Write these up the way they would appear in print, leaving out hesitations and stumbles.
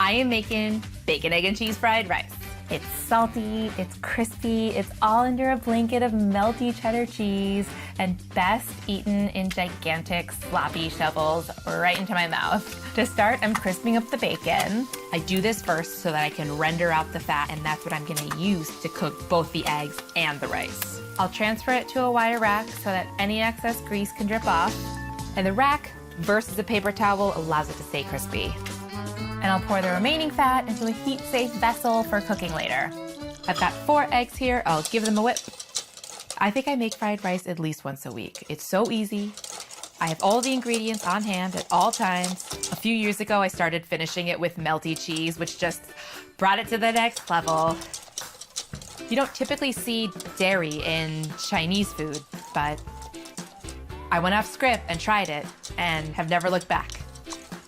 I am making bacon, egg, and cheese fried rice. It's salty, it's crispy, it's all under a blanket of melty cheddar cheese, and best eaten in gigantic sloppy shovels right into my mouth. To start, I'm crisping up the bacon. I do this first so that I can render out the fat, and that's what I'm gonna use to cook both the eggs and the rice. I'll transfer it to a wire rack so that any excess grease can drip off, and the rack versus a paper towel allows it to stay crispy. And I'll pour the remaining fat into a heat-safe vessel for cooking later. I've got 4 eggs here. I'll give them a whip. I think I make fried rice at least once a week. It's so easy. I have all the ingredients on hand at all times. A few years ago, I started finishing it with melty cheese, which just brought it to the next level. You don't typically see dairy in Chinese food, but I went off script and tried it and have never looked back.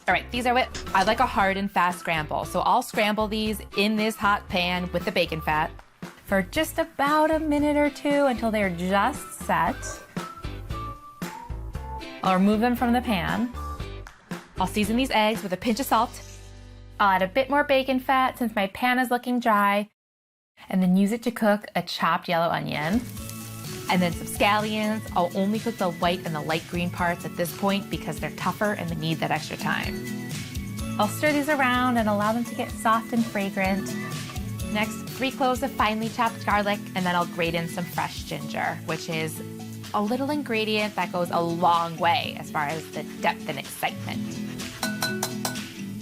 All right, these are whipped. I like a hard and fast scramble, so I'll scramble these in this hot pan with the bacon fat for just about a minute or two until they're just set. I'll remove them from the pan. I'll season these eggs with a pinch of salt. I'll add a bit more bacon fat since my pan is looking dry, and then use it to cook a chopped yellow onion. And then some scallions. I'll only cook the white and the light green parts at this point because they're tougher and they need that extra time. I'll stir these around and allow them to get soft and fragrant. Next, 3 cloves of finely chopped garlic, and then I'll grate in some fresh ginger, which is a little ingredient that goes a long way as far as the depth and excitement.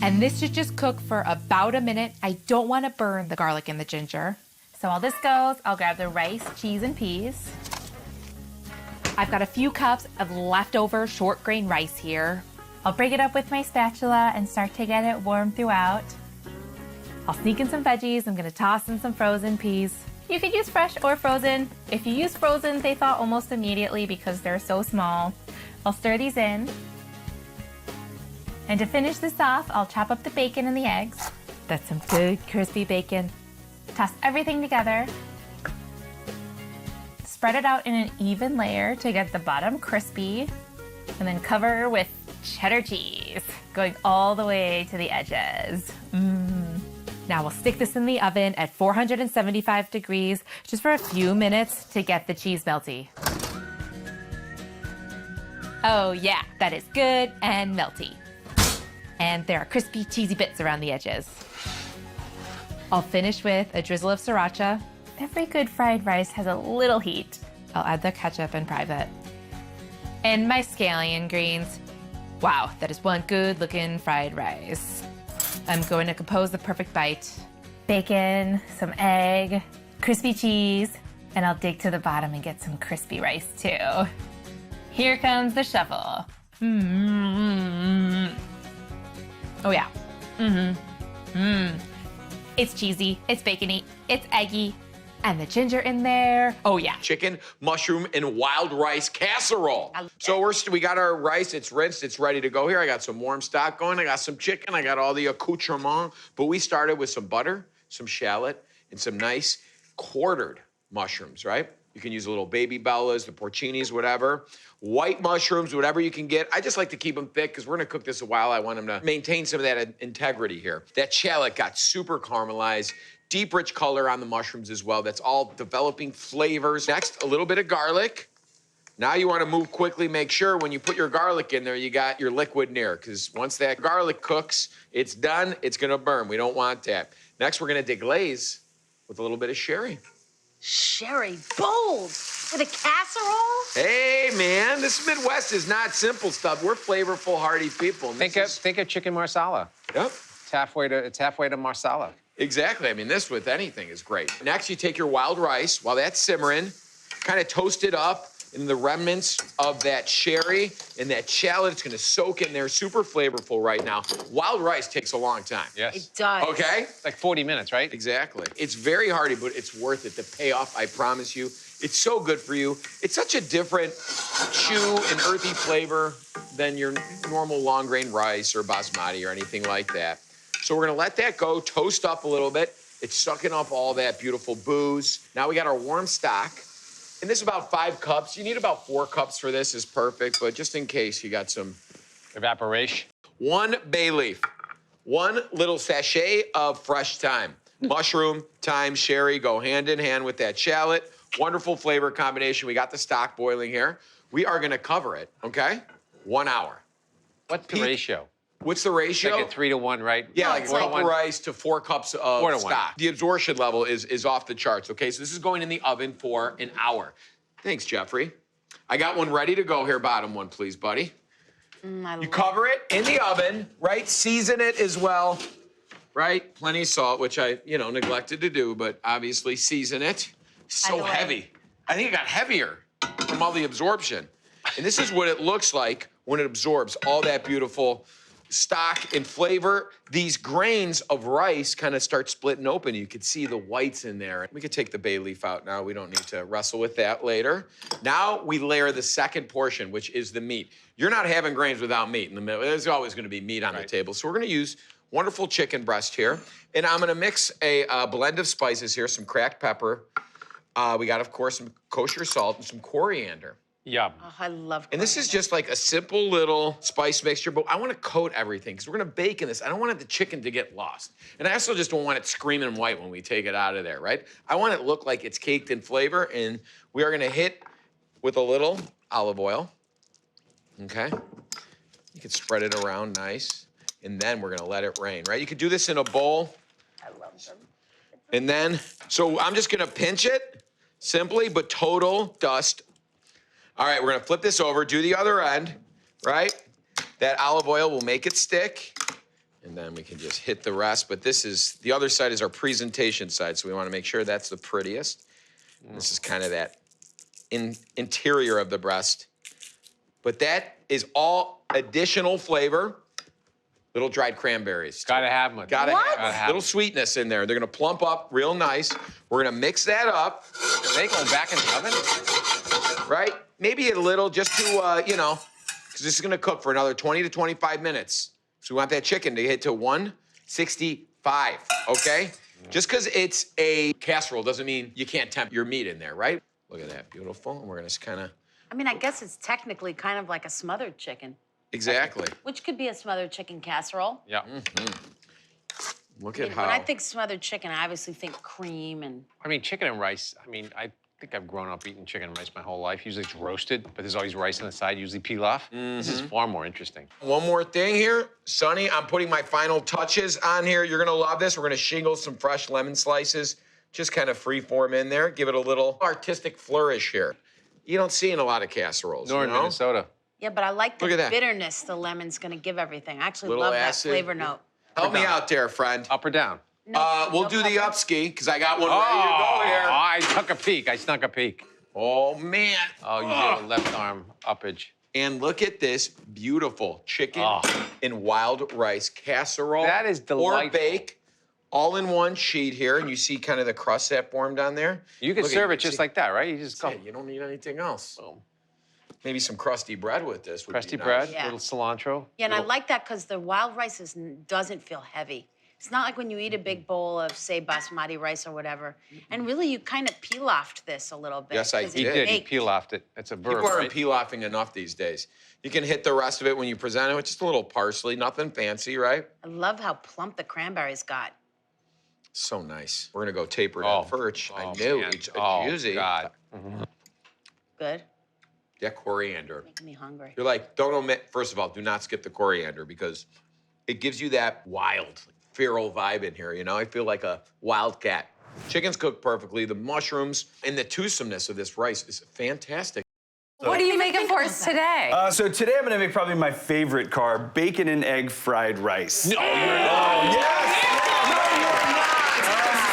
And this should just cook for about a minute. I don't want to burn the garlic and the ginger. So while this goes, I'll grab the rice, cheese, and peas. I've got a few cups of leftover short grain rice here. I'll break it up with my spatula and start to get it warm throughout. I'll sneak in some veggies. I'm gonna toss in some frozen peas. You could use fresh or frozen. If you use frozen, they thaw almost immediately because they're so small. I'll stir these in. And to finish this off, I'll chop up the bacon and the eggs. That's some good crispy bacon. Toss everything together. Spread it out in an even layer to get the bottom crispy, and then cover with cheddar cheese, going all the way to the edges. Now we'll stick this in the oven at 475 degrees just for a few minutes to get the cheese melty. Oh yeah, that is good and melty. And there are crispy, cheesy bits around the edges. I'll finish with a drizzle of sriracha. Every good fried rice has a little heat. I'll add the ketchup in private. And my scallion greens. Wow, that is one good looking fried rice. I'm going to compose the perfect bite. Bacon, some egg, crispy cheese, and I'll dig to the bottom and get some crispy rice too. Here comes the shuffle. Oh yeah. It's cheesy, it's bacony, it's eggy, and the ginger in there. Oh yeah. Chicken, mushroom, and wild rice casserole. So we got our rice, it's rinsed, it's ready to go here. I got some warm stock going, I got some chicken, I got all the accoutrement. But we started with some butter, some shallot, and some nice quartered mushrooms, right? You can use a little baby bellas, the porcinis, whatever. White mushrooms, whatever you can get. I just like to keep them thick because we're gonna cook this a while. I want them to maintain some of that integrity here. That shallot got super caramelized, deep rich color on the mushrooms as well. That's all developing flavors. Next, a little bit of garlic. Now you wanna move quickly, make sure when you put your garlic in there, you got your liquid near, because once that garlic cooks, it's done, it's gonna burn. We don't want that. Next, we're gonna deglaze with a little bit of sherry. Sherry, bold, with a casserole? Hey, man, this Midwest is not simple stuff. We're flavorful, hearty people. Think of chicken marsala. Yep. It's halfway to marsala. Exactly. I mean, this with anything is great. Next, you take your wild rice. While that's simmering, kind of toast it up in the remnants of that sherry and that shallot. It's gonna soak in there, super flavorful right now. Wild rice takes a long time. Yes. It does. Okay? It's like 40 minutes, right? Exactly. It's very hearty, but it's worth it. The payoff, I promise you. It's so good for you. It's such a different chew and earthy flavor than your normal long grain rice or basmati or anything like that. So we're gonna let that go, toast up a little bit. It's sucking up all that beautiful booze. Now we got our warm stock. And this is about 5 cups. You need about 4 cups for this is perfect, but just in case you got some Evaporation. 1 bay leaf. 1 little sachet of fresh thyme. Mushroom, thyme, sherry go hand in hand with that shallot. Wonderful flavor combination. We got the stock boiling here. We are gonna cover it, okay? 1 hour. What's the ratio? What's the ratio? Like a 3 to 1, right? Yeah, No, like a it's cup like- of rice to 4 cups of 4 to 1. stock. The absorption level is off the charts, okay? So this is going in the oven for an hour. Thanks, Jeffrey. I got one ready to go here. Bottom one, please, buddy. You cover it in the oven, right? Season it as well, right? Plenty of salt, which I, neglected to do, but obviously season it. So the way- heavy. I think it got heavier from all the absorption. And this is what it looks like when it absorbs all that beautiful stock and flavor. These grains of rice kind of start splitting open. You could see the whites in there. We could take the bay leaf out now. We don't need to wrestle with that later. Now we layer the second portion, which is the meat. You're not having grains without meat in the middle. There's always gonna be meat on the table. So we're gonna use wonderful chicken breast here. And I'm gonna mix a blend of spices here, some cracked pepper. We got, of course, some kosher salt and some coriander. Yum. Oh, I love And this is just like a simple little spice mixture, but I want to coat everything because we're going to bake in this. I don't want the chicken to get lost. And I also just don't want it screaming white when we take it out of there, right? I want it to look like it's caked in flavor, and we are going to hit with a little olive oil, okay? You can spread it around nice, and then we're going to let it rain, right? You could do this in a bowl. I love them. And then, so I'm just going to pinch it simply, but total dust. All right, we're gonna flip this over, do the other end, right? That olive oil will make it stick, and then we can just hit the rest. But the other side is our presentation side, so we wanna make sure that's the prettiest. This is kind of that interior of the breast. But that is all additional flavor. Little dried cranberries. Gotta have them. Gotta What? have little sweetness in there. They're gonna plump up real nice. We're gonna mix that up. Are they going back in the oven? Right? Maybe a little just to, because this is gonna cook for another 20 to 25 minutes. So we want that chicken to hit to 165, okay? Just because it's a casserole doesn't mean you can't temp your meat in there, right? Look at that, beautiful. And we're gonna just kind of, I mean, I guess it's technically kind of like a smothered chicken, exactly. which could be a smothered chicken casserole. Yeah. Look I at mean, how. when I think smothered chicken, I obviously think cream and. I mean, chicken and rice. I mean, I think I've grown up eating chicken and rice my whole life. Usually it's roasted, but there's always rice on the side, usually pilaf. This is far more interesting. One more thing here, Sonny, I'm putting my final touches on here. You're gonna love this. We're gonna shingle some fresh lemon slices, just kind of free form in there. Give it a little artistic flourish here. You don't see in a lot of casseroles, Nor you in know? Minnesota. Yeah, but I like the Look at that. bitterness the lemon's gonna give everything. I actually Little love acid. that flavor note. Help me out there, friend. Up or down? No, We'll no do the pepper. upski, because I got one ready to go here. I took a peek. I snuck a peek. Oh, man. Oh, you did a left arm uppage. And look at this beautiful chicken Oh. and wild rice casserole. That is Or delightful. bake, all in one sheet here. And you see kind of the crust that formed on there. You can Look at serve you it just see- like that, right? You just go. That's it. You don't need anything else. Boom. Maybe some crusty bread with this would Crusty be bread, nice. Yeah. little cilantro. Yeah, and I like that because the wild rice doesn't feel heavy. It's not like when you eat a big bowl of, say, basmati rice or whatever. And really, you kind of peel-offed this a little bit. Yes, I 'cause did. He it's did. He baked. peel-offed it. That's a verb, People aren't right? peel-offing enough these days. You can hit the rest of it when you present it with just a little parsley, nothing fancy, right? I love how plump the cranberries got. So nice. We're gonna go tapered Oh. at first. I Oh, knew man. it's Oh, juicy. God. Good. Yeah, coriander. Making me hungry. You're like, don't omit, first of all, do not skip the coriander because it gives you that wild, feral vibe in here, you know? I feel like a wildcat. Chicken's cooked perfectly. The mushrooms and the twosomeness of this rice is fantastic. What are you making for us today? So today I'm gonna make probably my favorite carb, bacon and egg fried rice. No, you're not. Yes!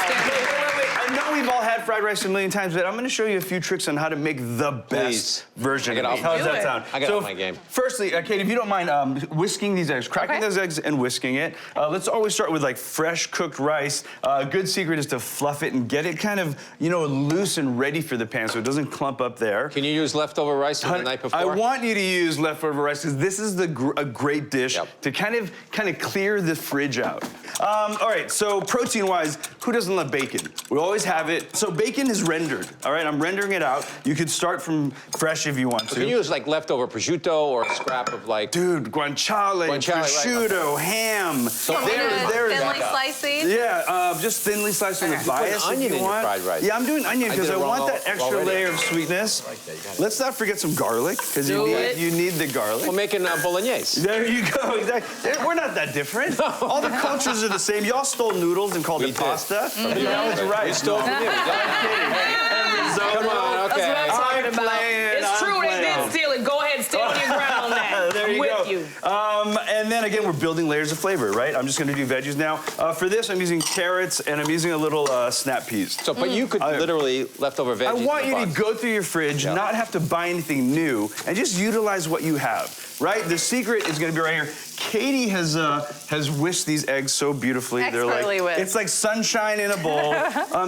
I know we've all had fried rice a million times, but I'm gonna show you a few tricks on how to make the best Please. version I of gotta it. How does do that it. sound? I gotta up my game. Firstly, Kate, if you don't mind whisking these eggs, cracking Okay. those eggs and whisking it. Let's always start with like fresh cooked rice. A good secret is to fluff it and get it kind of, loose and ready for the pan so it doesn't clump up there. Can you use leftover rice from the night before? I want you to use leftover rice because this is a great dish Yep. to kind of clear the fridge out. All right, so protein-wise, Who doesn't love bacon? We always have it. So bacon is rendered, all right? I'm rendering it out. You could start from fresh if you want to. Can you use like leftover prosciutto or a scrap of like... Dude, guanciale, prosciutto, ham. So Thinly slice these? Yeah, just thinly sliced on the bias onion if you in your want. fried rice. Yeah, I'm doing onion because I want that extra already. layer of sweetness. Let's not forget some garlic because you need the garlic. We're making bolognese. There you go, exactly. We're not that different. All the cultures are the same. Y'all stole noodles and called it pasta. That was right. We stole from you. Come on, okay. That's what I'm talking about. It's true, they did steal it. Go ahead, stand on your ground on that. There you I'm go. with you. And then again, we're building layers of flavor, right? I'm just gonna do veggies now. For this, I'm using carrots and I'm using a little snap peas. So, but you could literally leftover veggies. I want you to go through your fridge, not have to buy anything new, and just utilize what you have, right? The secret is gonna be right here. Katie has whisked these eggs so beautifully. Expertly whisked. It's like sunshine in a bowl.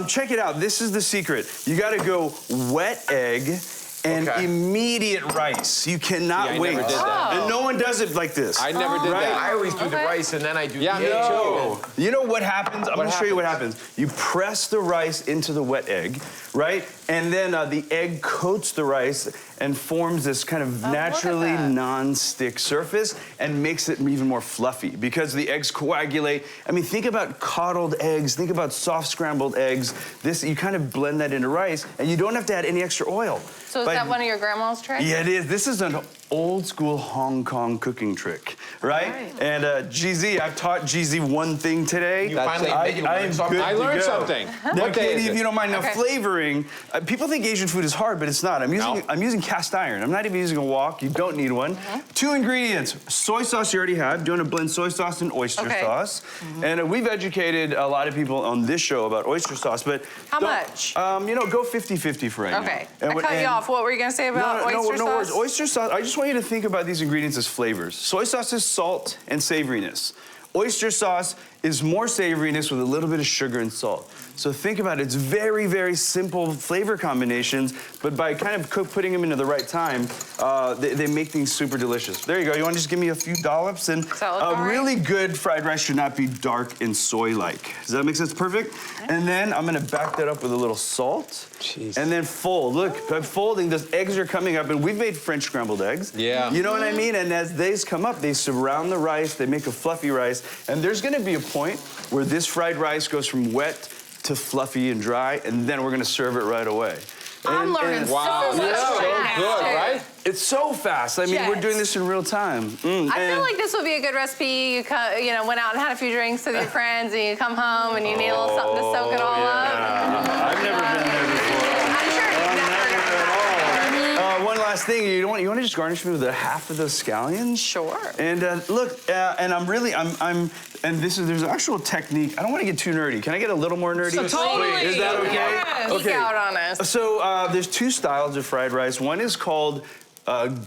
Check it out. This is the secret. You got to go wet egg and immediate rice. You cannot wait. Never did that. And no one does it like this. I never did that. I always do the rice and then I do the egg No. too. You know what happens? I'm going to show you what happens. You press the rice into the wet egg, right? And then the egg coats the rice and forms this kind of naturally non-stick surface and makes it even more fluffy because the eggs coagulate. I mean, think about coddled eggs. Think about soft scrambled eggs. This, you kind of blend that into rice and you don't have to add any extra oil. So is that one of your grandma's tricks? Yeah, it is. This is an old school Hong Kong cooking trick, right? And GZ, I've taught GZ one thing today. You finally admit you learned something. I learned something. Now, What day Katie, is if it? you don't mind, now flavoring. People think Asian food is hard, but it's not. I'm using cast iron. I'm not even using a wok. You don't need one. 2 ingredients: soy sauce you already have. Doing a blend soy sauce and oyster sauce. And we've educated a lot of people on this show about oyster sauce, but how much? You know, go 50-50 for right now. Okay. I cut you off. What were you gonna say about oyster sauce? No worries. Oyster sauce. I just want you to think about these ingredients as flavors. Soy sauce is salt and savoriness. Oyster sauce is more savoriness with a little bit of sugar and salt. So think about it. It's very, very simple flavor combinations, but by kind of putting them into the right time, they make things super delicious. There you go. You want to just give me a few dollops? And a really good fried rice should not be dark and soy-like. Does that make sense? Perfect. And then I'm going to back that up with a little salt. Jeez. And then fold. Look, by folding, those eggs are coming up, and we've made French scrambled eggs. Yeah. You know what I mean? And as these come up, they surround the rice, they make a fluffy rice, and there's gonna be a point where this fried rice goes from wet to fluffy and dry, and then we're gonna serve it right away. I'm learning so much right now. Good, right? It's so fast. I mean, we're doing this in real time. I feel like this would be a good recipe. You know, went out and had a few drinks with your friends, and you come home and you need a little something to soak it all up. I've never been there before. I'm sure you've never heard of it. One last thing, you want to just garnish me with a half of those scallions? Sure. And look, and and there's an actual technique. I don't want to get too nerdy. Can I get a little more nerdy? Totally. Is that okay? Yes. Geek out on us. So there's 2 styles of fried rice. One is called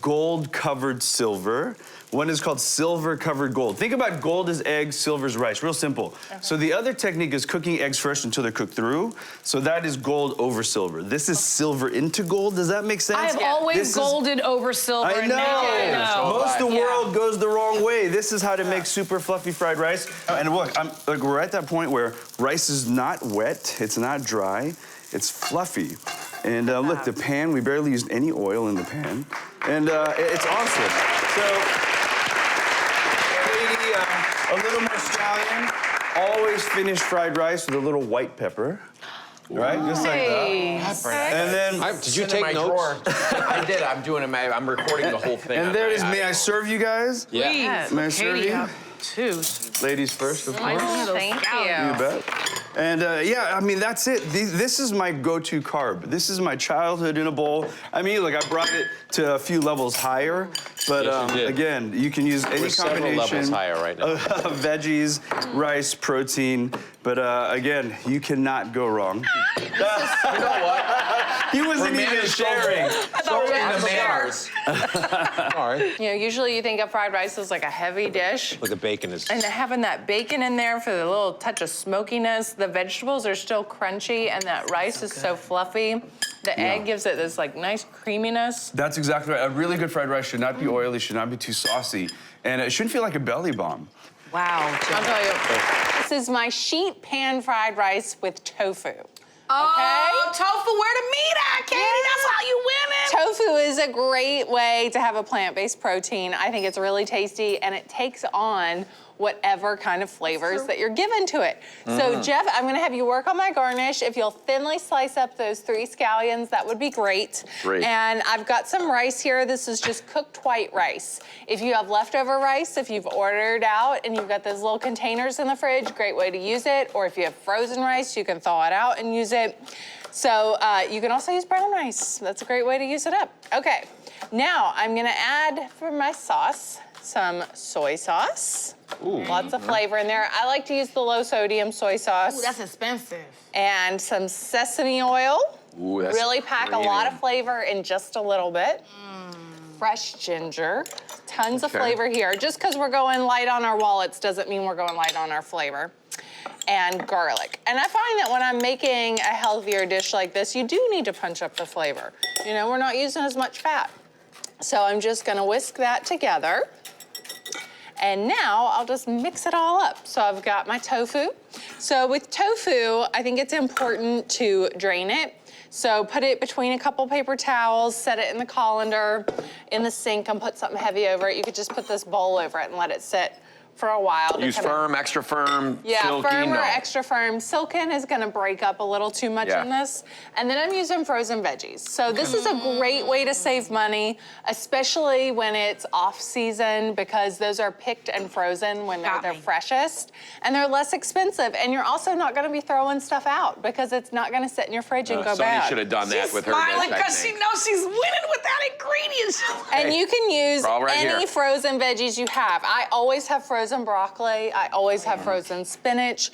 gold-covered silver. One is called silver-covered gold. Think about gold as eggs, silver as rice. Real simple. So the other technique is cooking eggs first until they're cooked through. So that is gold over silver. This is silver into gold. Does that make sense? I have always golded over silver. I and now I know. Most of the world goes the wrong way. This is how to make super fluffy fried rice. And look, we're at that point where rice is not wet. It's not dry. It's fluffy. And look, the pan, we barely used any oil in the pan. And it's awesome. So, Katie, a little more scallion. Always finish fried rice with a little white pepper. Right? Just like that. And then... Did you take notes? I did. I'm recording the whole thing. And there it is. May I serve you guys? Yeah. May I serve you? Two. Ladies first, of course. Thank you. You bet. And yeah, I mean, that's it. This is my go-to carb. This is my childhood in a bowl. I mean, look, I brought it to a few levels higher, but Yes, you did. again, you can use any We're several combination levels higher right now. of veggies, rice, protein, but again, you cannot go wrong. You know what? He wasn't even sharing. So in the manners. All right. You know, usually you think of fried rice as like a heavy dish. Look, the bacon is... And having that bacon in there for the little touch of smokiness, the vegetables are still crunchy, and that rice is so fluffy. The egg gives it this like nice creaminess. That's exactly right. A really good fried rice should not be oily, should not be too saucy, and it shouldn't feel like a belly bomb. Wow, Jill. I'll tell you. This is my sheet pan fried rice with tofu. Oh, tofu, where the meat at, Katie? That's how you win it. Tofu is a great way to have a plant-based protein. I think it's really tasty, and it takes on whatever kind of flavors that you're given to it. So, Jeff, I'm gonna have you work on my garnish. If you'll thinly slice up those 3 scallions, that would be great. Great. And I've got some rice here. This is just cooked white rice. If you have leftover rice, if you've ordered out and you've got those little containers in the fridge, great way to use it. Or if you have frozen rice, you can thaw it out and use it. So you can also use brown rice. That's a great way to use it up. Okay, now I'm gonna add for my sauce some soy sauce. Ooh. Lots of flavor in there. I like to use the low sodium soy sauce. Ooh, that's expensive. And some sesame oil. Ooh, that's Really pack a lot of creamy. flavor in just a little bit. Fresh ginger. Tons of Okay. flavor here. Just because we're going light on our wallets doesn't mean we're going light on our flavor. And garlic. And I find that when I'm making a healthier dish like this, you do need to punch up the flavor. You know, we're not using as much fat. So I'm just gonna whisk that together. And now I'll just mix it all up. So I've got my tofu. So with tofu, I think it's important to drain it. So put it between a couple paper towels, set it in the colander, in the sink, and put something heavy over it. You could just put this bowl over it and let it sit for a while. to Use kinda- firm, extra firm, Yeah, silky, firm or no. extra firm. Silken is gonna break up a little too much Yeah. in this. And then I'm using frozen veggies. So this is a great way to save money, especially when it's off season, because those are picked and frozen when they're Got their me. freshest. And they're less expensive. And you're also not gonna be throwing stuff out because it's not gonna sit in your fridge and go Somebody bad. should have done that with her Smiling dish, I because she think. knows she's winning with that ingredients. And you can use We're all right any here. frozen veggies you have. I always have frozen broccoli. I always have frozen spinach.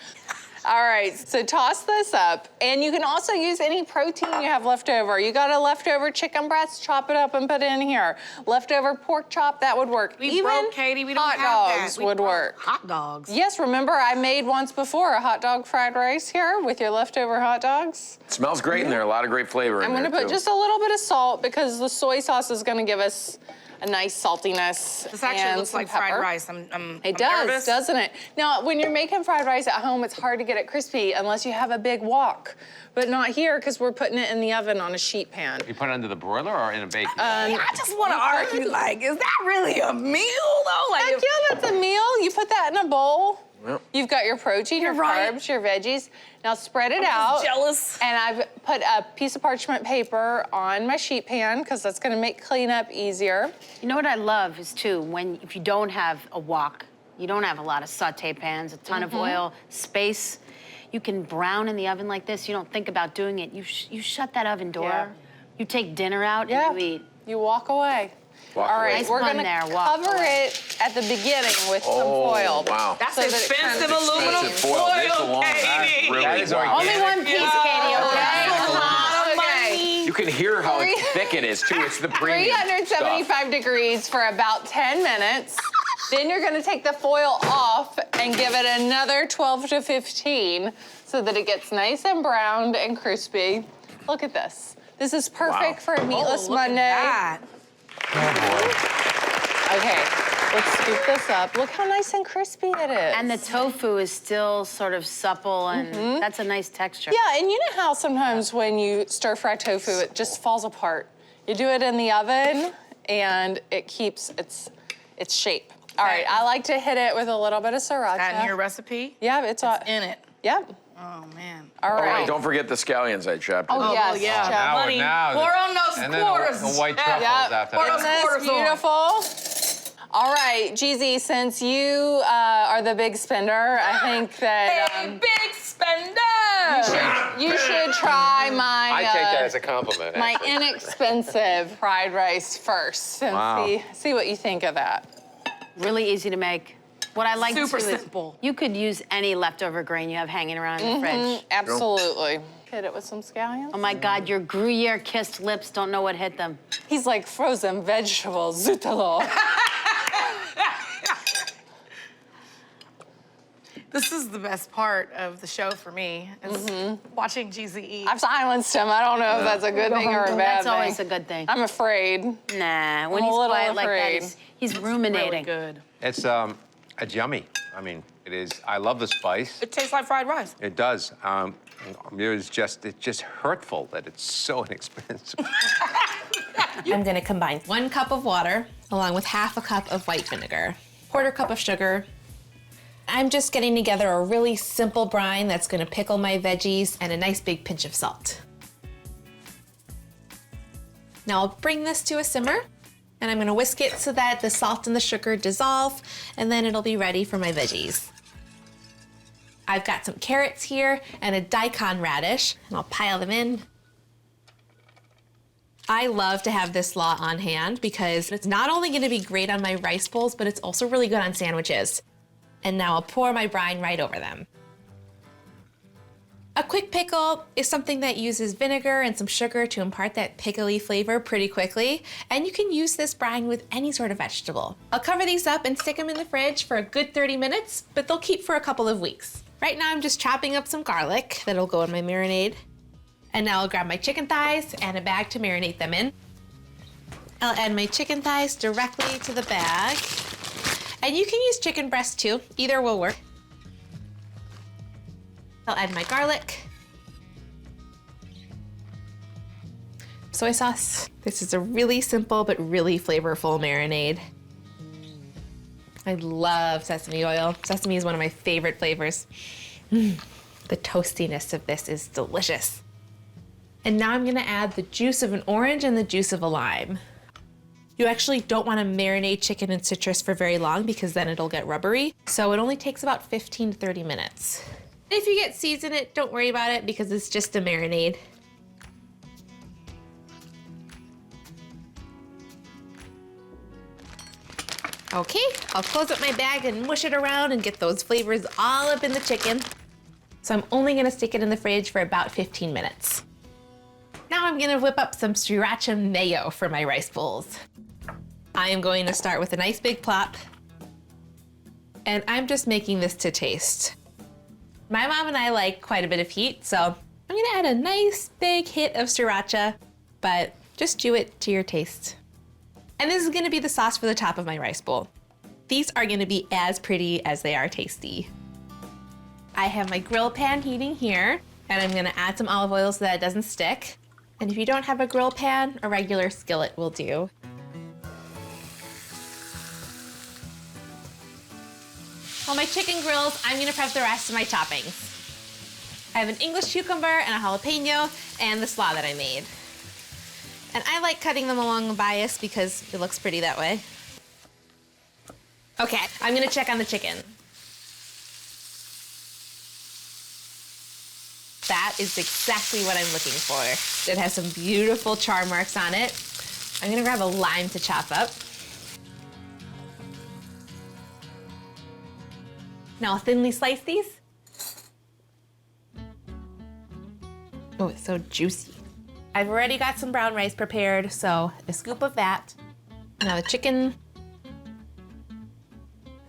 All right, so toss this up. And you can also use any protein you have left over. You got a leftover chicken breast, chop it up and put it in here. Leftover pork chop, that would work. We Even broke, Katie. We don't hot have that. dogs We would broke work. Hot dogs. Yes, remember I made once before a hot dog fried rice here with your leftover hot dogs? It smells great in there. A lot of great flavor in I'm there, gonna put too. just a little bit of salt because the soy sauce is gonna give us a nice saltiness. This actually and looks some like fried pepper. rice. It I'm does, nervous. doesn't it? Now, when you're making fried rice at home, it's hard to get it crispy unless you have a big wok. But not here, because we're putting it in the oven on a sheet pan. You put it under the broiler or in a baking? I just want to argue, like, is that really a meal, though? Like, Heck yeah, that's a meal. You put that in a bowl. Yep. You've got your protein, your You're right. carbs, your veggies. Now spread it I'm out. just jealous. And I've put a piece of parchment paper on my sheet pan, because that's gonna make cleanup easier. You know what I love is too, if you don't have a wok, you don't have a lot of saute pans, a ton of oil, space, you can brown in the oven like this. You don't think about doing it. You shut that oven door. Yeah. You take dinner out Yeah, and you eat. you walk away. Walk All away. right, Nice we're pun gonna there, walk cover away. it at the beginning with some Oh, foil. wow. That's So that it expensive turns aluminum expensive foil. This foil, alone, that's Katie. really That is wow. Only one piece, Katie, okay? Okay. You can hear how Three- thick it is, too. It's the premium 375 degrees for about 10 minutes. Then you're gonna take the foil off and give it another 12 to 15 so that it gets nice and browned and crispy. Look at this. This is perfect Wow. for a meatless Oh, look at Monday. that. Okay, let's scoop this up. Look how nice and crispy it is. And the tofu is still sort of supple, and that's a nice texture. Yeah, and you know how sometimes when you stir fry tofu, it just falls apart. You do it in the oven, and it keeps its shape. All right, I like to hit it with a little bit of sriracha. That in your recipe? Yeah, it's In it. Yep. Oh, man. All Oh, right. wait, don't forget the scallions I chopped. Oh, yes. yeah. Chef. Now, Money. now Pour on those and then quarters. the white Yeah. truffles Yep. after Pour that. those Isn't this quarters on. beautiful? All right, Jeezy, since you are the big spender, I think that Hey, big spender! you should try my I take that as a compliment. my actually. inexpensive fried rice first and Wow. see what you think of that. Really easy to make. What I like Super too is simple. you could use any leftover grain you have hanging around in the fridge. Absolutely. Hit it with some scallions. Oh my God, your Gruyere-kissed lips don't know what hit them. He's like frozen vegetables, zutalo. This is the best part of the show for me, is watching GZ eat. I've silenced him. I don't know if that's a good thing or a bad That's thing. always a good thing. I'm afraid. Nah, when I'm a he's little quiet like that, afraid. he's ruminating. Really good. It's yummy. I mean, it is. I love the spice. It tastes like fried rice. It does. It's just hurtful that it's so inexpensive. I'm gonna combine 1 cup of water along with half a cup of white vinegar, 1/4 cup of sugar. I'm just getting together a really simple brine that's gonna pickle my veggies and a nice big pinch of salt. Now I'll bring this to a simmer and I'm gonna whisk it so that the salt and the sugar dissolve, and then it'll be ready for my veggies. I've got some carrots here and a daikon radish, and I'll pile them in. I love to have this slaw on hand because it's not only gonna be great on my rice bowls, but it's also really good on sandwiches. And now I'll pour my brine right over them. A quick pickle is something that uses vinegar and some sugar to impart that pickly flavor pretty quickly, and you can use this brine with any sort of vegetable. I'll cover these up and stick them in the fridge for a good 30 minutes, but they'll keep for a couple of weeks. Right now I'm just chopping up some garlic that'll go in my marinade. And now I'll grab my chicken thighs and a bag to marinate them in. I'll add my chicken thighs directly to the bag. And you can use chicken breast too, either will work. I'll add my garlic, soy sauce. This is a really simple but really flavorful marinade. I love sesame oil. Sesame is one of my favorite flavors. The toastiness of this is delicious. And now I'm gonna add the juice of an orange and the juice of a lime. You actually don't wanna marinate chicken in citrus for very long because then it'll get rubbery. So it only takes about 15 to 30 minutes. If you get seeds in it, don't worry about it because it's just a marinade. Okay, I'll close up my bag and mush it around and get those flavors all up in the chicken. So I'm only gonna stick it in the fridge for about 15 minutes. Now I'm gonna whip up some sriracha mayo for my rice bowls. I am going to start with a nice big plop. And I'm just making this to taste. My mom and I like quite a bit of heat, so I'm gonna add a nice big hit of sriracha, but just do it to your taste. And this is gonna be the sauce for the top of my rice bowl. These are gonna be as pretty as they are tasty. I have my grill pan heating here, and I'm gonna add some olive oil so that it doesn't stick. And if you don't have a grill pan, a regular skillet will do. While my chicken grills, I'm gonna prep the rest of my toppings. I have an English cucumber and a jalapeno and the slaw that I made. And I like cutting them along the bias because it looks pretty that way. Okay, I'm gonna check on the chicken. That is exactly what I'm looking for. It has some beautiful char marks on it. I'm gonna grab a lime to chop up. Now I'll thinly slice these. Oh, it's so juicy. I've already got some brown rice prepared, so a scoop of that. Now the chicken.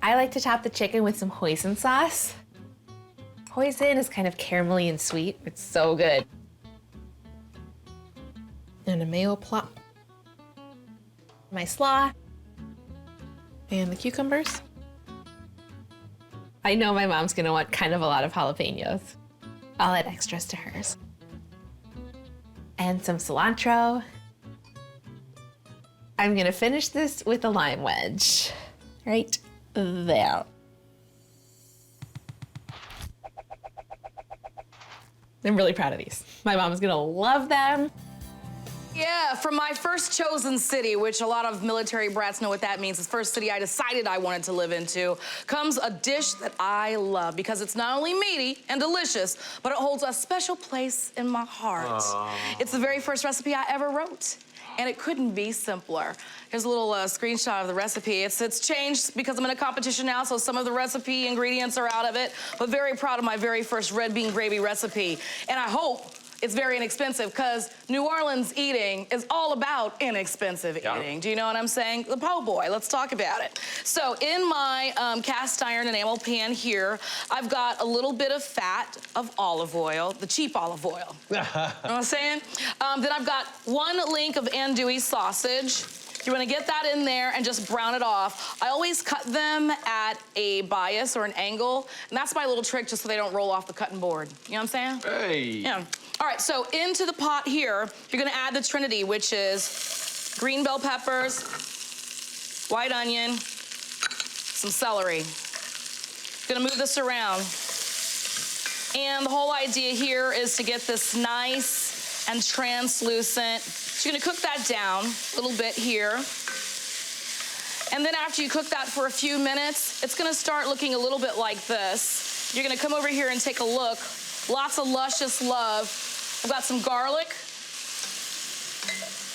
I like to top the chicken with some hoisin sauce. Hoisin is kind of caramelly and sweet. It's so good. And a mayo plop. My slaw. And the cucumbers. I know my mom's gonna want kind of a lot of jalapenos. I'll add extras to hers. And some cilantro. I'm gonna finish this with a lime wedge. Right there. I'm really proud of these. My mom's gonna love them. Yeah, from my first chosen city, which a lot of military brats know what that means, the first city I decided I wanted to live into, comes a dish that I love because it's not only meaty and delicious, but it holds a special place in my heart. It's the very first recipe I ever wrote, and it couldn't be simpler. Here's a little screenshot of the recipe. It's changed because I'm in a competition now, so some of the recipe ingredients are out of it, but very proud of my very first red bean gravy recipe. And I hope it's very inexpensive because New Orleans eating is all about inexpensive eating. Do you know what I'm saying? The po' boy, let's talk about it. So in my cast iron enamel pan here, I've got a little bit of fat of olive oil, the cheap olive oil. You know what I'm saying? Then I've got 1 link of andouille sausage, You want to get that in there and just brown it off. I always cut them at a bias or an angle, and that's my little trick just so they don't roll off the cutting board. You know what I'm saying? Hey. Yeah. All right, so into the pot here, you're gonna add the Trinity, which is green bell peppers, white onion, some celery. Gonna move this around. And the whole idea here is to get this nice and translucent. So you're gonna cook that down a little bit here. And then after you cook that for a few minutes, it's gonna start looking a little bit like this. You're gonna come over here and take a look. Lots of luscious love. I've got some garlic.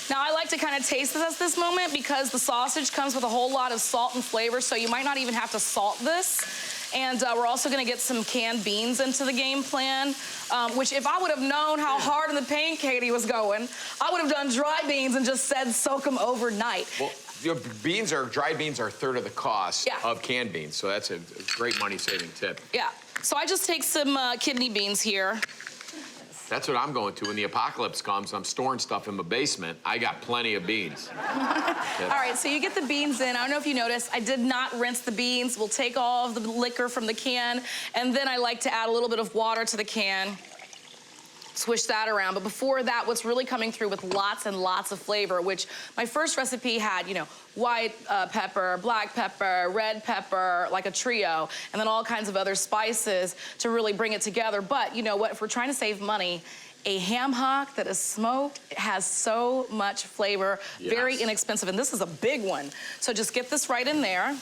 Now I like to kind of taste this at this moment because the sausage comes with a whole lot of salt and flavor, so you might not even have to salt this. And we're also gonna get some canned beans into the game plan, which if I would have known how hard in the paint Katie was going, I would have done dry beans and just said soak them overnight. Well, your dried beans are a third of the cost of canned beans, so that's a great money-saving tip. Yeah, so I just take some kidney beans here. That's what I'm going to when the apocalypse comes. I'm storing stuff in my basement. I got plenty of beans. All right, so you get the beans in. I don't know if you noticed, I did not rinse the beans. We'll take all of the liquor from the can, and then I like to add a little bit of water to the can. Swish that around. But before that, what's really coming through with lots and lots of flavor, which my first recipe had, you know, white pepper, black pepper, red pepper, like a trio, and then all kinds of other spices to really bring it together. But you know what, if we're trying to save money, a ham hock that is smoked has so much flavor, very inexpensive, and this is a big one. So just get this right in there.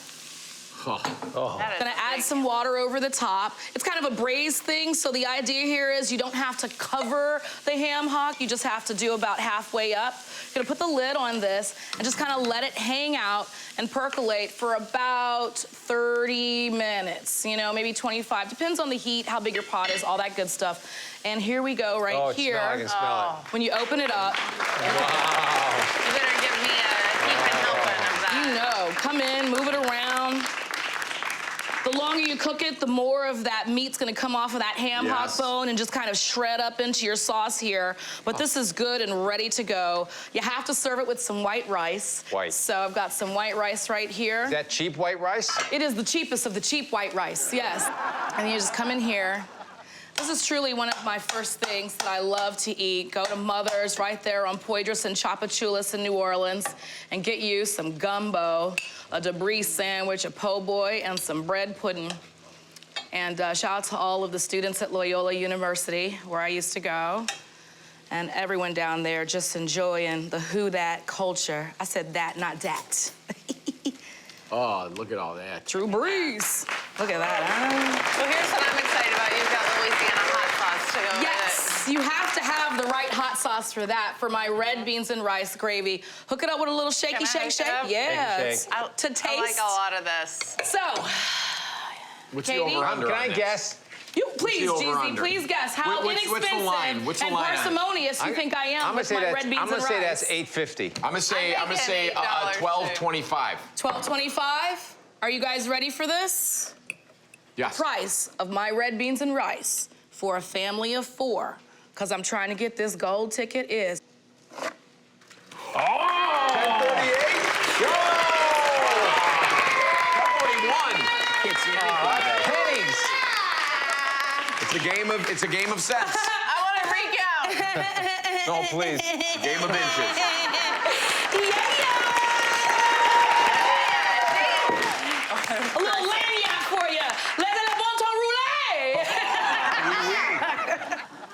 Gonna add some water over the top. It's kind of a braised thing, so the idea here is you don't have to cover the ham hock, you just have to do about halfway up. Gonna put the lid on this and just kind of let it hang out and percolate for about 30 minutes, you know, maybe 25. Depends on the heat, how big your pot is, all that good stuff. And here we go right here. I can smell it. When you open it up. Wow. You better give me a heaping helping of that. You know, come in, move it around. The longer you cook it, the more of that meat's gonna come off of that ham hock bone and just kind of shred up into your sauce here. But this is good and ready to go. You have to serve it with some white rice. White. So I've got some white rice right here. Is that cheap white rice? It is the cheapest of the cheap white rice, yes. And then you just come in here. This is truly one of my first things that I love to eat. Go to Mother's right there on Poydras and Chapachulas in New Orleans and get you some gumbo, a debris sandwich, a po' boy, and some bread pudding. And shout out to all of the students at Loyola University, where I used to go, and everyone down there just enjoying the who that culture. I said that, not that. Oh, look at all that. True breeze. Look at that, huh? Well, here's what I'm excited about. You've got Louisiana hot sauce to go with it. Yes, you have to have the right hot sauce for that, for my red beans and rice gravy. Hook it up with a little shaky, shake, shake. Yes. To taste. I like a lot of this. So, What's Katie? the over-under Can on I this? guess? You please, What's the Jeezy, over-under? please guess how What's the inexpensive line? What's the and line on it? parsimonious you think I am with my red beans and rice. I'm gonna say that's $8.50. I'm gonna say I'm thinking $8 $12.25. $12.25. Are you guys ready for this? Yes. Price of my red beans and rice for a family of 4, because I'm trying to get this gold ticket is. Oh! 10:38. Go! 10:41. Can't see anything. Pennies. It's a game of cents. I want to freak out. No, please. Game of inches. A little lanyard for you. Laissez le bon temps rouler.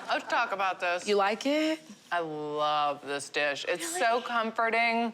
Let's talk about this. You like it? I love this dish. It's so comforting.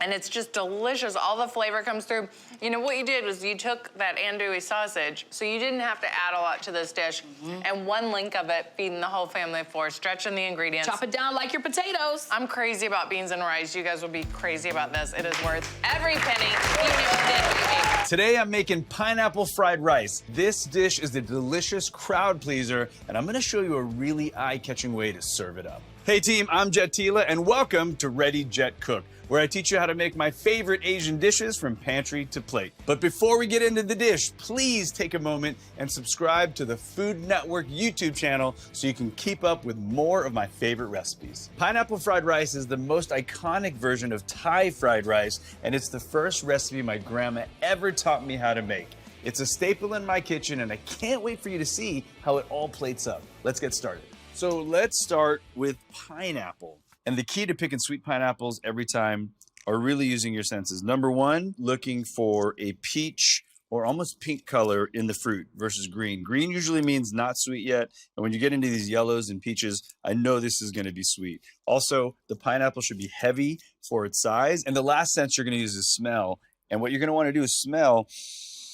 And it's just delicious. All the flavor comes through. You know, what you did was you took that andouille sausage, so you didn't have to add a lot to this dish. And one link of it, feeding the whole family of 4, stretching the ingredients. Chop it down like your potatoes. I'm crazy about beans and rice. You guys will be crazy about this. It is worth every penny, even if you did what you ate. Today I'm making pineapple fried rice. This dish is the delicious crowd pleaser, and I'm gonna show you a really eye-catching way to serve it up. Hey team, I'm Jet Tila and welcome to Ready Jet Cook, where I teach you how to make my favorite Asian dishes from pantry to plate. But before we get into the dish, please take a moment and subscribe to the Food Network YouTube channel so you can keep up with more of my favorite recipes. Pineapple fried rice is the most iconic version of Thai fried rice, and it's the first recipe my grandma ever taught me how to make. It's a staple in my kitchen, and I can't wait for you to see how it all plates up. Let's get started. So let's start with pineapple. And the key to picking sweet pineapples every time are really using your senses. Number one, looking for a peach or almost pink color in the fruit versus green. Green usually means not sweet yet. And when you get into these yellows and peaches, I know this is gonna be sweet. Also, the pineapple should be heavy for its size. And the last sense you're gonna use is smell. And what you're gonna wanna do is smell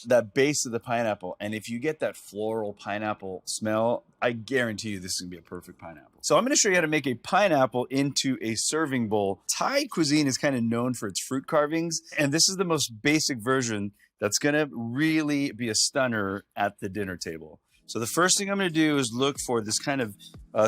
that base of the pineapple. And if you get that floral pineapple smell, I guarantee you this is gonna be a perfect pineapple. So I'm gonna show you how to make a pineapple into a serving bowl. Thai cuisine is kind of known for its fruit carvings, and this is the most basic version that's gonna really be a stunner at the dinner table. So the first thing I'm gonna do is look for this kind of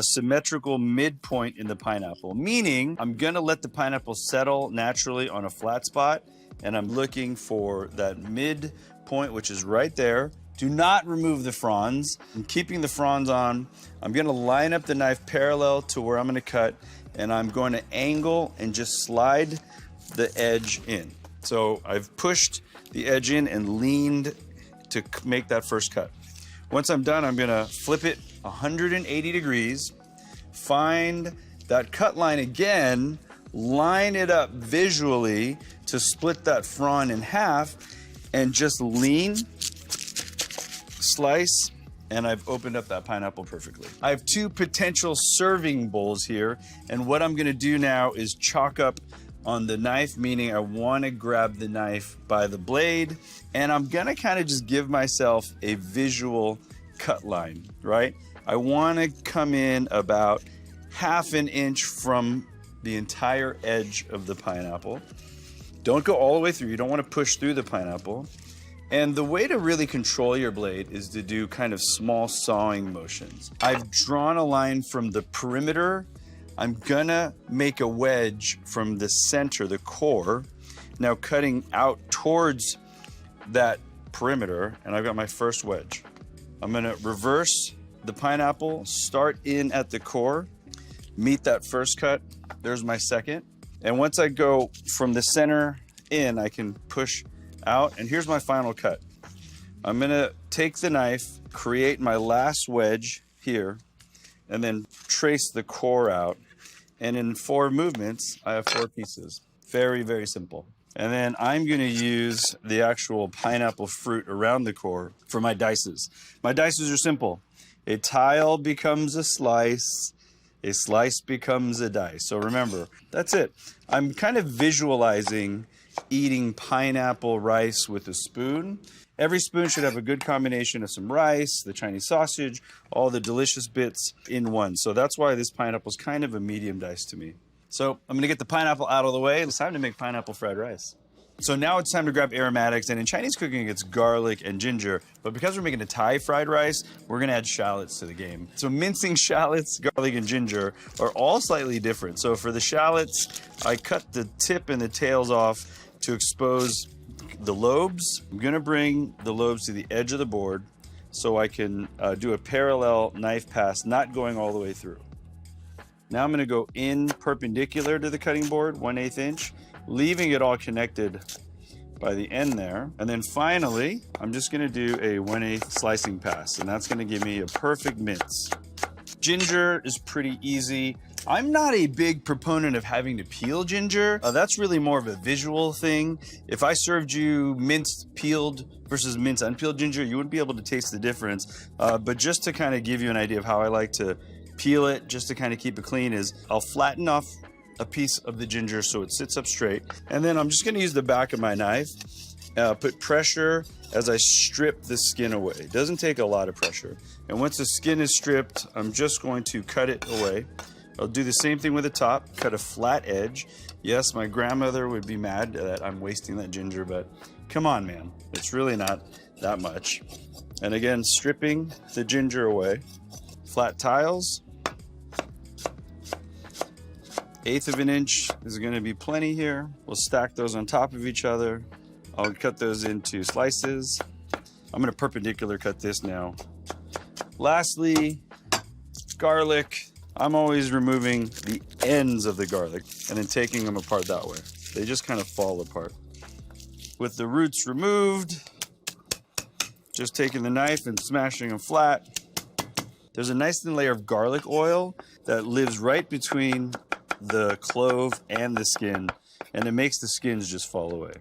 symmetrical midpoint in the pineapple, meaning I'm gonna let the pineapple settle naturally on a flat spot, and I'm looking for that mid point, which is right there. Do not remove the fronds. I'm keeping the fronds on. I'm gonna line up the knife parallel to where I'm gonna cut, and I'm going to angle and just slide the edge in. So I've pushed the edge in and leaned to make that first cut. Once I'm done, I'm gonna flip it 180 degrees, find that cut line again, line it up visually to split that frond in half, and just lean, slice, and I've opened up that pineapple perfectly. I have two potential serving bowls here, and what I'm gonna do now is chalk up on the knife, meaning I wanna grab the knife by the blade, and I'm gonna kind of just give myself a visual cut line, right? I wanna come in about ½ an inch from the entire edge of the pineapple. Don't go all the way through. You don't want to push through the pineapple. And the way to really control your blade is to do kind of small sawing motions. I've drawn a line from the perimeter. I'm gonna make a wedge from the center, the core, now cutting out towards that perimeter, and I've got my first wedge. I'm gonna reverse the pineapple, start in at the core, meet that first cut. There's my second. And once I go from the center in, I can push out. And here's my final cut. I'm gonna take the knife, create my last wedge here, and then trace the core out. And in 4 movements, I have 4 pieces. Very, very simple. And then I'm gonna use the actual pineapple fruit around the core for my dices. My dices are simple. A tile becomes a slice becomes a dice. So remember, that's it. I'm kind of visualizing eating pineapple rice with a spoon. Every spoon should have a good combination of some rice, the Chinese sausage, all the delicious bits in one. So that's why this pineapple is kind of a medium dice to me. So I'm gonna get the pineapple out of the way. It's time to make pineapple fried rice. So now it's time to grab aromatics, and in Chinese cooking, it's garlic and ginger, but because we're making a Thai fried rice, we're gonna add shallots to the game. So mincing shallots, garlic, and ginger are all slightly different. So for the shallots, I cut the tip and the tails off to expose the lobes. I'm gonna bring the lobes to the edge of the board so I can do a parallel knife pass, not going all the way through. Now I'm gonna go in perpendicular to the cutting board, 1/8 inch, leaving it all connected by the end there. And then finally, I'm just gonna do a 1/8 slicing pass, and that's gonna give me a perfect mince. Ginger is pretty easy. I'm not a big proponent of having to peel ginger. That's really more of a visual thing. If I served you minced peeled versus minced unpeeled ginger, you wouldn't be able to taste the difference. But just to kind of give you an idea of how I like to peel it, just to kind of keep it clean, is I'll flatten off a piece of the ginger so it sits up straight. And then I'm just gonna use the back of my knife, put pressure as I strip the skin away. It doesn't take a lot of pressure. And once the skin is stripped, I'm just going to cut it away. I'll do the same thing with the top, cut a flat edge. Yes, my grandmother would be mad that I'm wasting that ginger, but come on, man. It's really not that much. And again, stripping the ginger away. Flat tiles. 1/8 of an inch is gonna be plenty here. We'll stack those on top of each other. I'll cut those into slices. I'm gonna perpendicular cut this now. Lastly, garlic. I'm always removing the ends of the garlic and then taking them apart that way. They just kind of fall apart. With the roots removed, just taking the knife and smashing them flat. There's a nice thin layer of garlic oil that lives right between the clove and the skin, and it makes the skins just fall away.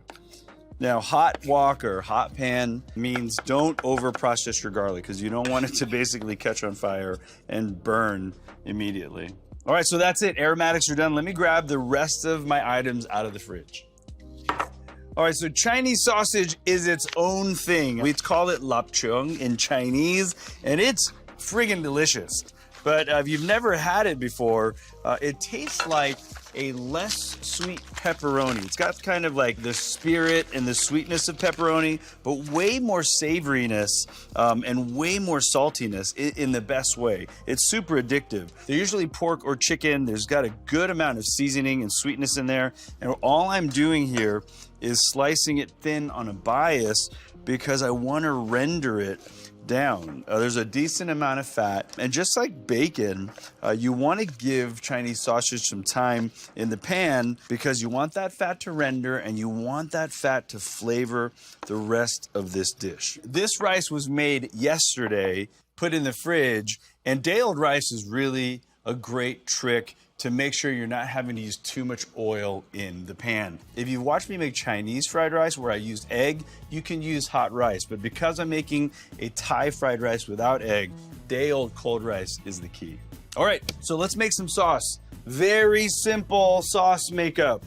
Now, hot wok or hot pan means don't over process your garlic because you don't want it to basically catch on fire and burn immediately. All right, so that's it. Aromatics are done. Let me grab the rest of my items out of the fridge. All right, so Chinese sausage is its own thing. We call it lapchung in Chinese, and it's friggin' delicious. But if you've never had it before, it tastes like a less sweet pepperoni. It's got kind of like the spirit and the sweetness of pepperoni, but way more savoriness and way more saltiness in the best way. It's super addictive. They're usually pork or chicken. There's got a good amount of seasoning and sweetness in there. And all I'm doing here is slicing it thin on a bias because I want to render it down. There's a decent amount of fat, and just like bacon, you want to give Chinese sausage some time in the pan because you want that fat to render and you want that fat to flavor the rest of this dish. This rice was made yesterday, put in the fridge, and day-old rice is really a great trick to make sure you're not having to use too much oil in the pan. If you watch me make Chinese fried rice where I used egg, you can use hot rice. But because I'm making a Thai fried rice without egg, day-old cold rice is the key. All right, so let's make some sauce. Very simple sauce makeup.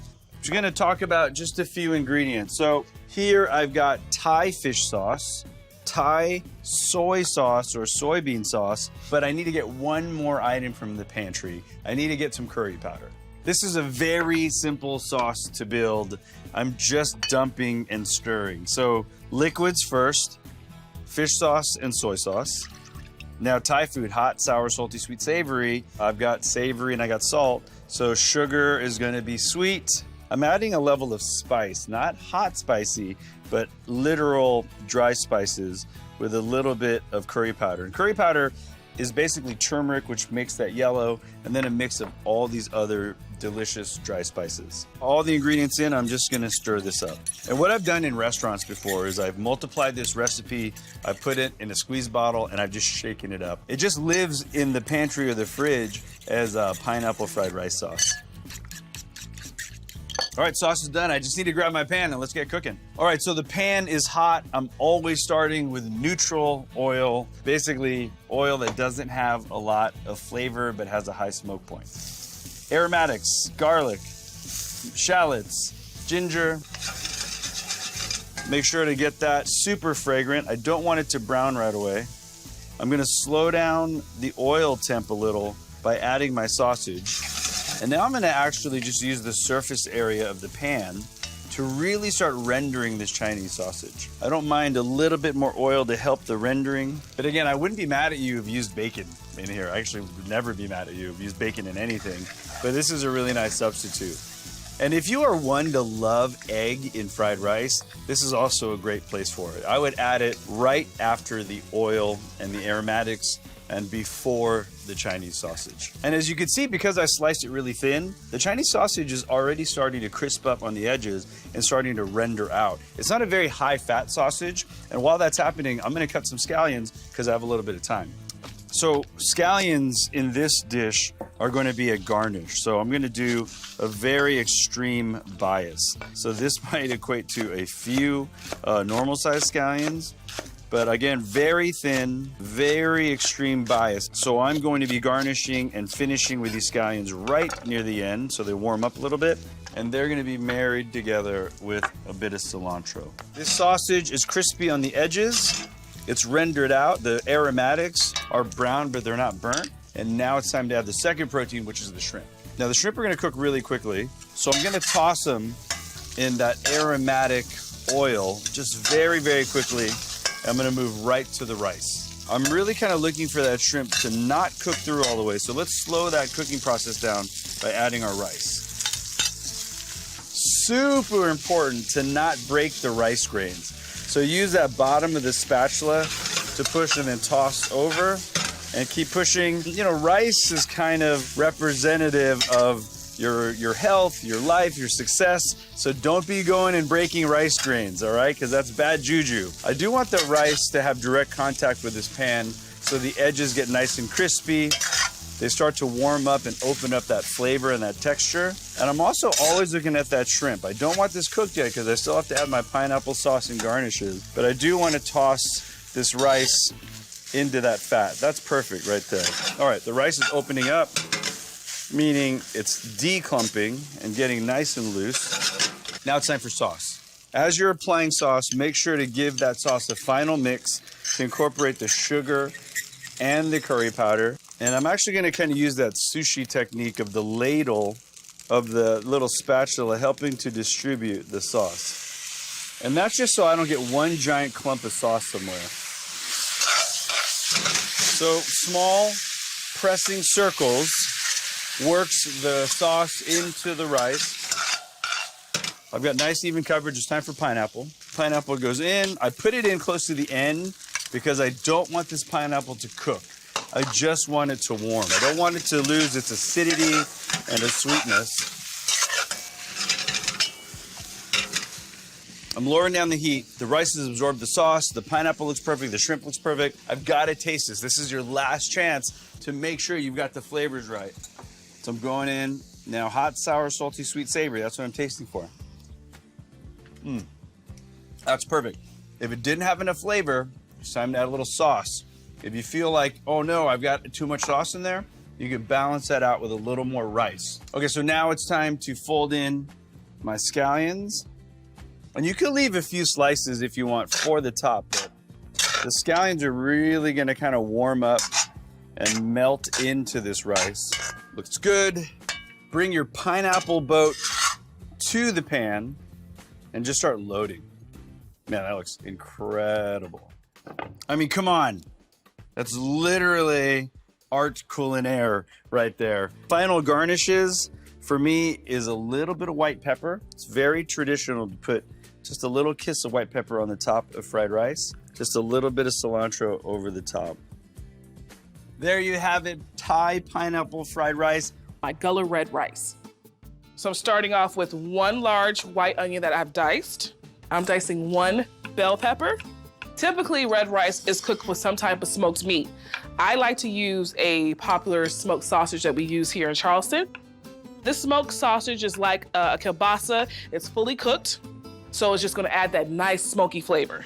We're gonna talk about just a few ingredients. So here I've got Thai fish sauce, Thai soy sauce or soybean sauce, but I need to get one more item from the pantry. I need to get some curry powder. This is a very simple sauce to build. I'm just dumping and stirring. So liquids first, fish sauce and soy sauce. Now Thai food, hot, sour, salty, sweet, savory. I've got savory and I got salt. So sugar is gonna be sweet. I'm adding a level of spice, not hot spicy, but literal dry spices with a little bit of curry powder. And curry powder is basically turmeric, which makes that yellow, and then a mix of all these other delicious dry spices. All the ingredients in, I'm just gonna stir this up. And what I've done in restaurants before is I've multiplied this recipe, I put it in a squeeze bottle, and I've just shaken it up. It just lives in the pantry or the fridge as a pineapple fried rice sauce. All right, sauce is done. I just need to grab my pan and let's get cooking. All right, so the pan is hot. I'm always starting with neutral oil, basically oil that doesn't have a lot of flavor but has a high smoke point. Aromatics, garlic, shallots, ginger. Make sure to get that super fragrant. I don't want it to brown right away. I'm gonna slow down the oil temp a little by adding my sausage. And now I'm gonna actually just use the surface area of the pan to really start rendering this Chinese sausage. I don't mind a little bit more oil to help the rendering. But again, I wouldn't be mad at you if you used bacon in here. I actually would never be mad at you if you used bacon in anything. But this is a really nice substitute. And if you are one to love egg in fried rice, this is also a great place for it. I would add it right after the oil and the aromatics and before the Chinese sausage. And as you can see, because I sliced it really thin, the Chinese sausage is already starting to crisp up on the edges and starting to render out. It's not a very high fat sausage, and while that's happening, I'm gonna cut some scallions because I have a little bit of time. So scallions in this dish are going to be a garnish. So I'm going to do a very extreme bias. So this might equate to a few normal sized scallions, but again, very thin, very extreme bias. So I'm going to be garnishing and finishing with these scallions right near the end so they warm up a little bit. And they're going to be married together with a bit of cilantro. This sausage is crispy on the edges. It's rendered out. The aromatics are brown, but they're not burnt. And now it's time to add the second protein, which is the shrimp. Now the shrimp are gonna cook really quickly. So I'm gonna toss them in that aromatic oil just very, very quickly. I'm gonna move right to the rice. I'm really kind of looking for that shrimp to not cook through all the way. So let's slow that cooking process down by adding our rice. Super important to not break the rice grains. So use that bottom of the spatula to push and then toss over and keep pushing. You know, rice is kind of representative of your health, your life, your success. So don't be going and breaking rice grains, all right? Because that's bad juju. I do want the rice to have direct contact with this pan so the edges get nice and crispy. They start to warm up and open up that flavor and that texture. And I'm also always looking at that shrimp. I don't want this cooked yet because I still have to add my pineapple sauce and garnishes. But I do want to toss this rice into that fat. That's perfect right there. All right, the rice is opening up, meaning it's declumping and getting nice and loose. Now it's time for sauce. As you're applying sauce, make sure to give that sauce a final mix to incorporate the sugar and the curry powder. And I'm actually gonna kind of use that sushi technique of the ladle of the little spatula helping to distribute the sauce. And that's just so I don't get one giant clump of sauce somewhere. So small pressing circles works the sauce into the rice. I've got nice even coverage. It's time for pineapple. Pineapple goes in. I put it in close to the end because I don't want this pineapple to cook. I just want it to warm. I don't want it to lose its acidity and its sweetness. I'm lowering down the heat. The rice has absorbed the sauce. The pineapple looks perfect. The shrimp looks perfect. I've got to taste this. This is your last chance to make sure you've got the flavors right. So I'm going in now, hot, sour, salty, sweet, savory. That's what I'm tasting for. That's perfect. If it didn't have enough flavor, it's time to add a little sauce. If you feel like, oh no, I've got too much sauce in there, you can balance that out with a little more rice. Okay, so now it's time to fold in my scallions. And you can leave a few slices if you want for the top, but the scallions are really gonna kind of warm up and melt into this rice. Looks good. Bring your pineapple boat to the pan and just start loading. Man, that looks incredible. I mean, come on. That's literally art culinaire right there. Final garnishes for me is a little bit of white pepper. It's very traditional to put just a little kiss of white pepper on the top of fried rice. Just a little bit of cilantro over the top. There you have it, Thai pineapple fried rice. My Gullah red rice. So I'm starting off with one large white onion that I've diced. I'm dicing one bell pepper. Typically, red rice is cooked with some type of smoked meat. I like to use a popular smoked sausage that we use here in Charleston. This smoked sausage is like a kielbasa. It's fully cooked, so it's just gonna add that nice smoky flavor.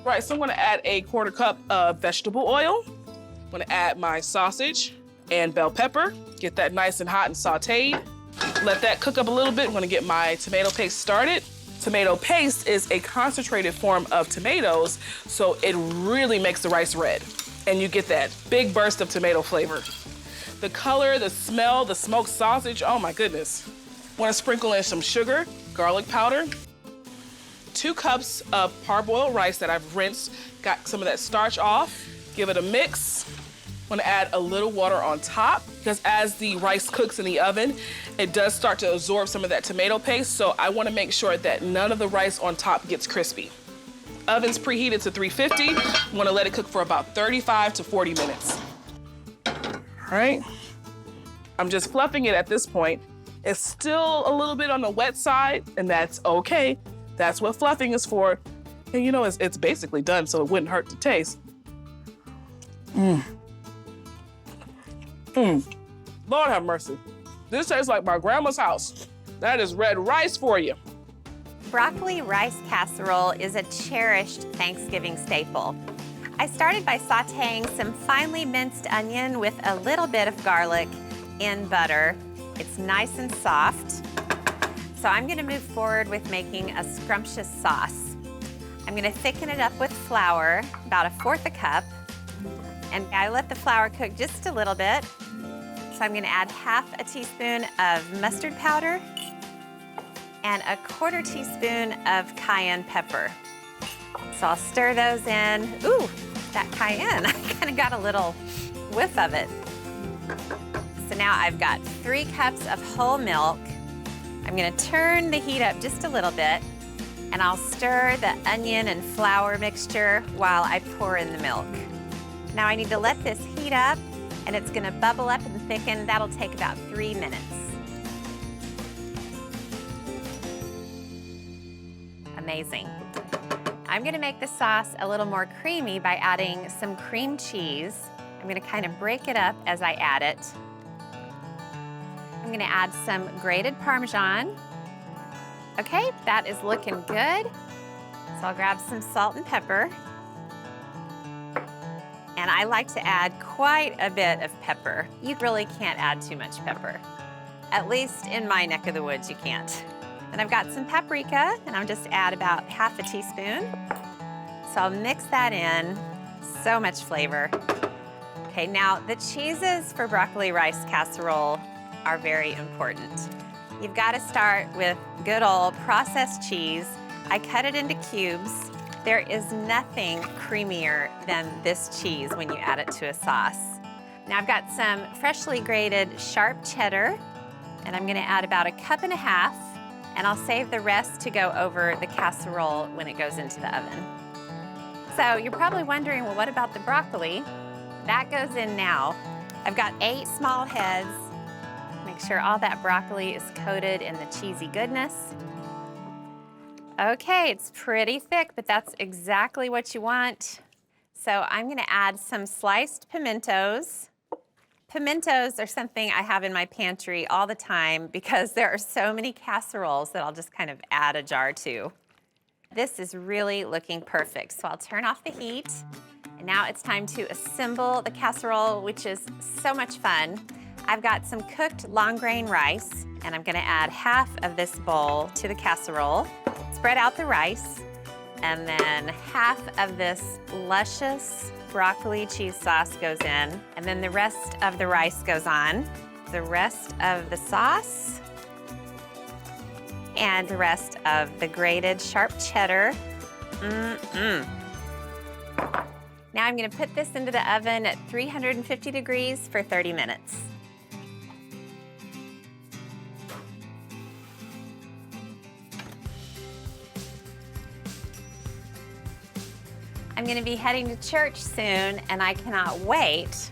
Right, so I'm gonna add a 1/4 cup of vegetable oil. I'm gonna add my sausage and bell pepper, get that nice and hot and sauteed. Let that cook up a little bit. I'm gonna get my tomato paste started. Tomato paste is a concentrated form of tomatoes, so it really makes the rice red. And you get that big burst of tomato flavor. The color, the smell, the smoked sausage, oh my goodness. Want to sprinkle in some sugar, garlic powder, 2 cups of parboiled rice that I've rinsed, got some of that starch off, give it a mix. Want to add a little water on top because as the rice cooks in the oven, it does start to absorb some of that tomato paste, so I want to make sure that none of the rice on top gets crispy. Oven's preheated to 350. Want to let it cook for about 35 to 40 minutes. All right. I'm just fluffing it at this point. It's still a little bit on the wet side, and that's okay. That's what fluffing is for. And you know, it's basically done, so it wouldn't hurt to taste. Lord have mercy. This tastes like my grandma's house. That is red rice for you. Broccoli rice casserole is a cherished Thanksgiving staple. I started by sauteing some finely minced onion with a little bit of garlic in butter. It's nice and soft. So I'm gonna move forward with making a scrumptious sauce. I'm gonna thicken it up with flour, about 1/4 cup. And I let the flour cook just a little bit. So I'm gonna add 1/2 teaspoon of mustard powder and 1/4 teaspoon of cayenne pepper. So I'll stir those in. Ooh, that cayenne. I kind of got a little whiff of it. So now I've got 3 cups of whole milk. I'm gonna turn the heat up just a little bit, and I'll stir the onion and flour mixture while I pour in the milk. Now I need to let this heat up, and it's gonna bubble up and thicken. That'll take about 3 minutes. Amazing. I'm gonna make the sauce a little more creamy by adding some cream cheese. I'm gonna kind of break it up as I add it. I'm gonna add some grated Parmesan. Okay, that is looking good. So I'll grab some salt and pepper. And I like to add quite a bit of pepper. You really can't add too much pepper. At least in my neck of the woods, you can't. And I've got some paprika, and I'll just add about half a teaspoon. So I'll mix that in. So much flavor. Okay, now the cheeses for broccoli rice casserole are very important. You've got to start with good old processed cheese. I cut it into cubes. There is nothing creamier than this cheese when you add it to a sauce. Now I've got some freshly grated sharp cheddar, and I'm gonna add about 1.5 cups, and I'll save the rest to go over the casserole when it goes into the oven. So you're probably wondering, well, what about the broccoli? That goes in now. I've got 8 small heads. Make sure all that broccoli is coated in the cheesy goodness. Okay, it's pretty thick, but that's exactly what you want. So I'm gonna add some sliced pimentos. Pimentos are something I have in my pantry all the time because there are so many casseroles that I'll just kind of add a jar to. This is really looking perfect. So I'll turn off the heat. And now it's time to assemble the casserole, which is so much fun. I've got some cooked long grain rice, and I'm gonna add half of this bowl to the casserole. Spread out the rice, and then half of this luscious broccoli cheese sauce goes in, and then the rest of the rice goes on. The rest of the sauce, and the rest of the grated sharp cheddar. Now I'm gonna put this into the oven at 350 degrees for 30 minutes. I'm gonna be heading to church soon, and I cannot wait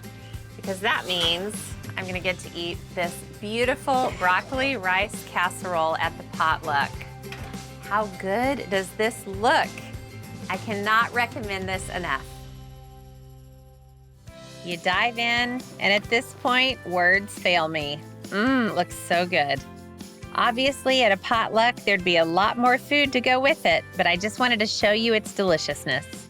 because that means I'm gonna get to eat this beautiful broccoli rice casserole at the potluck. How good does this look? I cannot recommend this enough. You dive in, and at this point, words fail me. Looks so good. Obviously, at a potluck, there'd be a lot more food to go with it, but I just wanted to show you its deliciousness.